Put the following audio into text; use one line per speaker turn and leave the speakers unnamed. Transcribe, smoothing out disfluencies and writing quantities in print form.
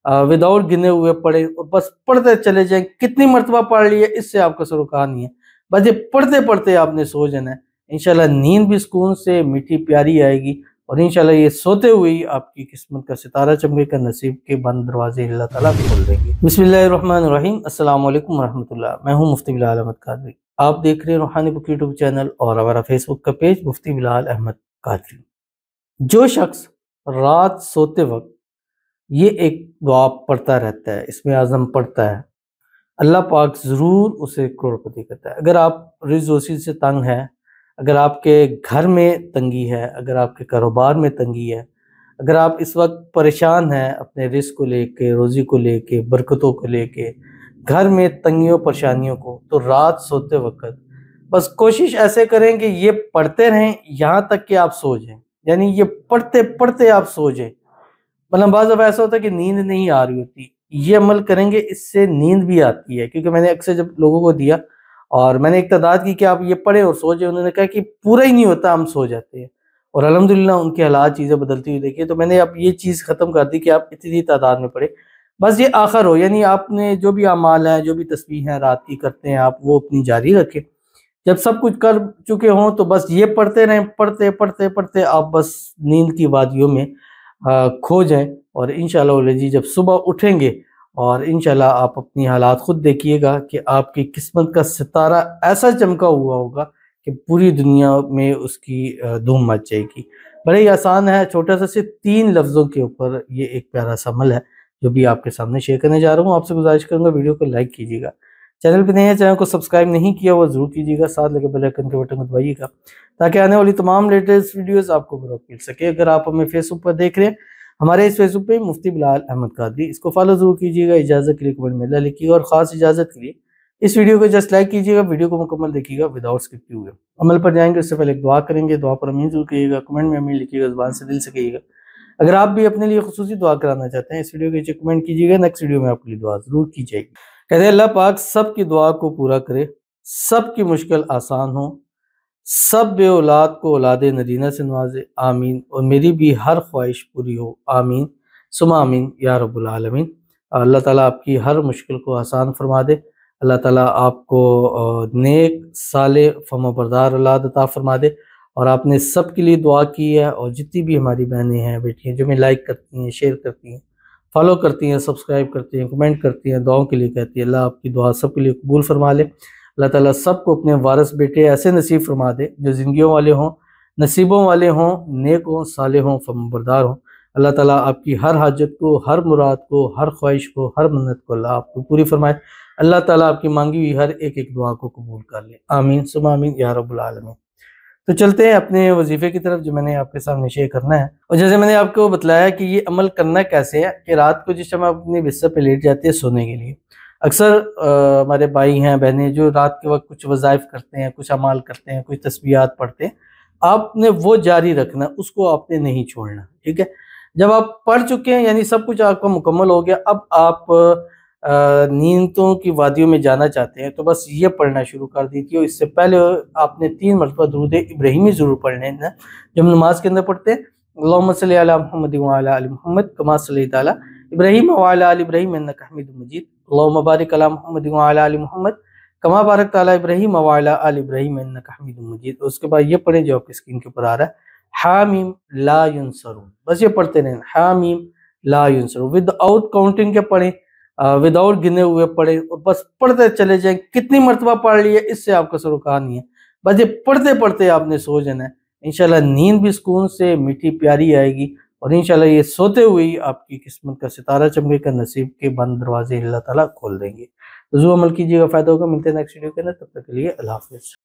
Without गिने हुए पढ़े और बस पढ़ते चले जाएं। कितनी मर्तबा पढ़ लिए इससे आपका सरोकार नहीं है, बस ये पढ़ते पढ़ते आपने सो जाना है। इंशाल्लाह नींद भी सुकून से मीठी प्यारी आएगी और इंशाल्लाह ये सोते हुए ही आपकी किस्मत का सितारा चमकेगा, नसीब के बंद दरवाजे अल्लाह ताला खोल देंगे। बिस्मिल्लाहिर्रहमानिर्रहीम, अस्सलाम वालेकुम रहमतुल्लाह। मैं हूँ मुफ्ती बिलाल अहमद कादरी। आप देख रहे हैं रूहानी बुक यूट्यूब चैनल और हमारा फेसबुक का पेज मुफ्ती बिलाल अहमद कादरी। जो शख्स रात सोते वक्त ये एक दुआ पढ़ता रहता है, इसमें आज़म पढ़ता है, अल्लाह पाक ज़रूर उसे करोड़पति करता है। अगर आप रिज़-ओ-सी से तंग हैं, अगर आपके घर में तंगी है, अगर आपके कारोबार में तंगी है, अगर आप इस वक्त परेशान हैं अपने रिज़्क़ को लेके, रोज़ी को लेके, बरकतों को लेके, घर में तंगियों परेशानियों को, तो रात सोते वक्त बस कोशिश ऐसे करें कि ये पढ़ते रहें यहाँ तक कि आप सो जाएं। यानी ये पढ़ते पढ़ते आप सो जाएं। मतलब बाज़ दफ़ा ऐसा होता है कि नींद नहीं आ रही होती, ये अमल करेंगे इससे नींद भी आती है। क्योंकि मैंने अक्सर जब लोगों को दिया और मैंने एक तादाद की कि आप ये पढ़ें और सो जाएं, उन्होंने कहा कि पूरा ही नहीं होता, हम सो जाते हैं। और अल्हम्दुलिल्लाह उनके हालात चीज़ें बदलती हुई देखी, तो मैंने अब ये चीज़ ख़त्म कर दी कि आप इतनी तादाद में पढ़ें, बस ये आखिर हो। यानी आपने जो भी अमाल हैं, जो भी तस्बीह हैं रात की करते हैं आप, वो अपनी जारी रखें। जब सब कुछ कर चुके हों तो बस ये पढ़ते रहें, पढ़ते पढ़ते पढ़ते आप बस नींद की वादियों में खो जाएं। और इंशाअल्लाह वल्लाजी जब सुबह उठेंगे और इंशाअल्लाह आप अपनी हालात खुद देखिएगा कि आपकी किस्मत का सितारा ऐसा चमका हुआ होगा कि पूरी दुनिया में उसकी धूम मच जाएगी। बड़े ही आसान है, छोटा सा सिर्फ 3 लफ्ज़ों के ऊपर ये एक प्यारा सा अमल है जो भी आपके सामने शेयर करने जा रहा हूँ। आपसे गुजारिश करूँगा वीडियो को लाइक कीजिएगा, चैनल पे नए हैं, चैनल को सब्सक्राइब नहीं किया वो ज़रूर कीजिएगा, साथ लगे बेल आइकन के बटन को दबाइएगा ताकि आने वाली तमाम लेटेस्ट वीडियोस आपको बर वक्त मिल सके। अगर आप हमें फेसबुक पर देख रहे हैं, हमारे इस फेसबुक पे मुफ्ती बिलाल अहमद कादरी, इसको फॉलो जरूर कीजिएगा। इजाज़त के लिए कमेंट में अल्लाह लिखिएगा और ख़ास इजाज़त के लिए इस वीडियो को जस्ट लाइक कीजिएगा। वीडियो को मुकम्मल देखिएगा विदाउट स्किप किए हुए। अमल पर जाएंगे उससे पहले एक दुआ करेंगे, दुआ पर अमीन जरूर कहिएगा, कमेंट में अमीन लिखिएगा, ज़ुबान से दिल से कहिएगा। अगर आप भी अपने लिए खुसूसी दुआ कराना चाहते हैं, इस वीडियो के नीचे कमेंट कीजिएगा, नेक्स्ट वीडियो में आपके लिए दुआ जरूर की जाएगी। कहते हैं अल्लाह पाक सबकी दुआ को पूरा करे, सबकी मुश्किल आसान हो, सब बे औलाद को औलाद नदीना से नवाजे, आमीन। और मेरी भी हर ख्वाहिश पूरी हो, आमीन सुमा आमीन या रब्बुल आलमीन। अल्लाह ताला आपकी हर मुश्किल को आसान फरमा दे। अल्लाह ताला आपको नेक साले फर्माबरदार औलाद अता फरमा दे। और आपने सब के लिए दुआ की है और जितनी भी हमारी बहनें हैं, बेटियाँ जो हमें लाइक करती हैं, शेयर करती हैं, फॉलो करती हैं, सब्सक्राइब करती हैं, कमेंट करती हैं, दुआओं के लिए कहती है, अल्लाह आपकी दुआ सब के लिए कबूल फरमा ले। अल्लाह ताला सबको अपने वारिस बेटे ऐसे नसीब फरमा दे जो ज़िंदगियों वाले हों, नसीबों वाले हों, नेक हों, साले हों, फर्माबरदार हों। अल्लाह ताला आपकी हर हाजत को, हर मुराद को, हर ख्वाहिश को, हर मन्नत को अल्लाह आपको पूरी फरमाए। अल्लाह ताला आपकी मांगी हुई हर एक एक दुआ को कबूल कर ले, आमीन सुमा आमीन या रब्बुल आलमीन। तो चलते हैं अपने वजीफे की तरफ जो मैंने आपके सामने शेयर करना है। और जैसे मैंने आपको बताया कि ये अमल करना कैसे है कि रात को जिस समय आप अपने बिस्तर पे लेट जाते हैं सोने के लिए, अक्सर हमारे भाई हैं, बहनें जो रात के वक्त कुछ वज़ाइफ करते हैं, कुछ अमाल करते हैं, कुछ तस्बीहात पढ़ते हैं, आपने वो जारी रखना, उसको आपने नहीं छोड़ना, ठीक है। जब आप पढ़ चुके हैं यानी सब कुछ आपका मुकम्मल हो गया, अब आप नींदों की वादियों में जाना चाहते हैं तो बस ये पढ़ना शुरू कर दीजिए। इससे पहले आपने 3 मरतबा दुरूद इब्राहिमी ज़रूर पढ़ने हैं जो हम नमाज के अंदर पढ़ते हैं। अल्लाहुम्मा सल्ली अला मुहम्मद व अला आलि मुहम्मद कमा सल्लैता अला इब्राहीम व अला आलि इब्राहीम इन्नका हमीदुम मजीद। अल्लाहुम्मा बारिक अला मुहम्मद व अला आलि मुहम्मद कमा बारकता अला इब्राहीम व अला आलि इब्राहीम इन्नका हमीदुम मजीद। उसके बाद ये पढ़ें जो आपकी स्क्रीन के ऊपर आ रहा है, हामीम ला युनसरून। बस ये पढ़ते रहें, हामीम ला युनसरून, विदाउट काउंटिंग के पढ़ें, विदाउट गिने हुए पढ़े और बस पढ़ते चले जाएं। कितनी मर्तबा पढ़ लिए इससे आपका सरोकार नहीं है, बस ये पढ़ते पढ़ते आपने सो जाना है। इंशाल्लाह नींद भी सुकून से मीठी प्यारी आएगी और इंशाल्लाह ये सोते हुए ही आपकी किस्मत का सितारा चमकेगा, नसीब के बंद दरवाजे अल्लाह ताला खोल देंगे। तो जो अमल कीजिएगा फ़ायदा होगा। मिलते हैं नेक्स्ट वीडियो के अंदर, तब तक के लिए अल्लाह हाफ़िज़।